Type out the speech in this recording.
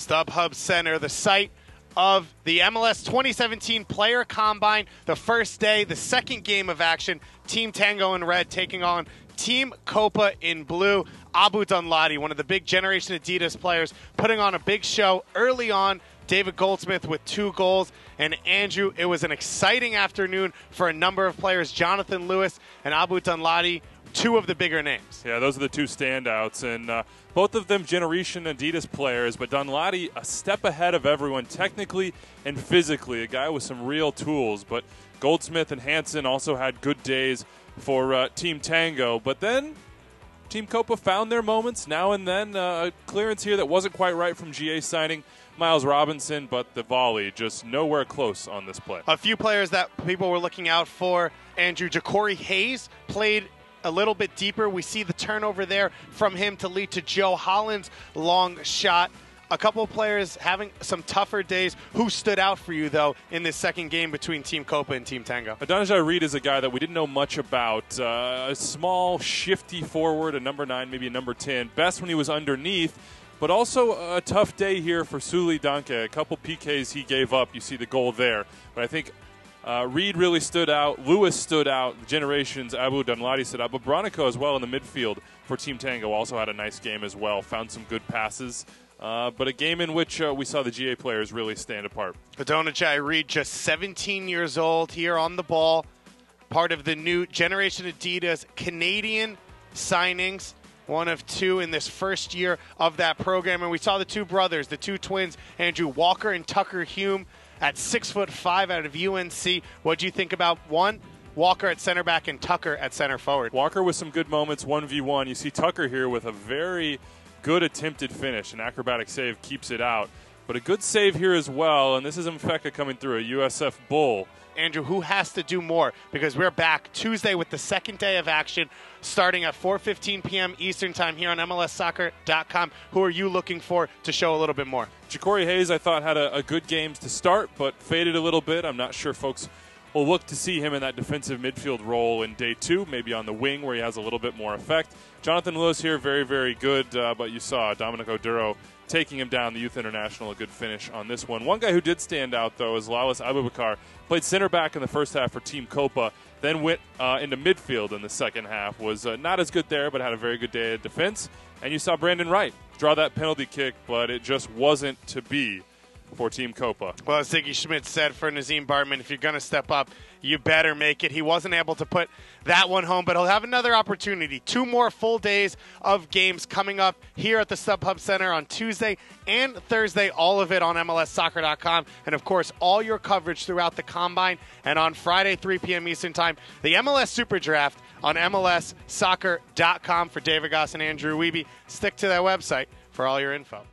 StubHub Center, the site of the MLS 2017 Player Combine. The first day, the second game of action, Team Tango in red taking on Team Copa in blue. Abu Danladi, one of the big Generation Adidas players, putting on a big show early on. David Goldsmith with 2 goals. And Andrew, it was an exciting afternoon for a number of players. Jonathan Lewis and Abu Danladi, 2 of the bigger names. Yeah, those are the 2 standouts. And both of them Generation Adidas players, but Danladi a step ahead of everyone technically and physically, a guy with some real tools. But Goldsmith and Hansen also had good days for Team Tango. But then Team Copa found their moments now and then. A clearance here that wasn't quite right from GA signing Miles Robinson, but the volley just nowhere close on this play. A few players that people were looking out for. Andrew, Ja'Cory Hayes played a little bit deeper. We see the turnover there from him to lead to Joe Holland's long shot. A couple of players having some tougher days. Who stood out for you, though, in this second game between Team Copa and Team Tango? Reid is a guy that we didn't know much about. A small, shifty forward, a number 9, maybe a number 10. Best when he was underneath, but also a tough day here for Dainkeh. A couple PKs he gave up. You see the goal there. But I think Reid really stood out. Lewis stood out. The Generations, Abu Danladi stood out. But Bronico as well in the midfield for Team Tango also had a nice game as well. Found some good passes. But a game in which we saw the GA players really stand apart. Reid, just 17 years old here on the ball. Part of the new Generation Adidas Canadian signings. One of 2 in this first year of that program. And we saw the 2 brothers, the 2 twins, Andrew Walker and Tucker Hume, at 6'5" out of UNC. What do you think about one? Walker at center back and Tucker at center forward. Walker with some good moments, 1v1. You see Tucker here with a very good attempted finish. An acrobatic save keeps it out. But a good save here as well, and this is Mfeka coming through, a USF Bull. Andrew, who has to do more? Because we're back Tuesday with the second day of action starting at 4:15 p.m. Eastern Time here on MLSsoccer.com. Who are you looking for to show a little bit more? Ja'Cory Hayes, I thought, had a good game to start, but faded a little bit. I'm not sure folks will look to see him in that defensive midfield role in day 2, maybe on the wing where he has a little bit more effect. Jonathan Lewis here, very, very good, but you saw Dominic Oduro taking him down, the Youth International, a good finish on this one. One guy who did stand out, though, is Abubakar. Played center back in the first half for Team Copa, then went into midfield in the second half. Was not as good there, but had a very good day at defense. And you saw Brandon Wright draw that penalty kick, but it just wasn't to be for Team Copa. Well, as Ziggy Schmidt said for Nazim Bartman, if you're going to step up, you better make it. He wasn't able to put that one home, but he'll have another opportunity. 2 more full days of games coming up here at the StubHub Center on Tuesday and Thursday, all of it on MLSsoccer.com. And, of course, all your coverage throughout the Combine. And on Friday, 3 p.m. Eastern Time, the MLS Super Draft on MLSsoccer.com. For David Goss and Andrew Wiebe, stick to that website for all your info.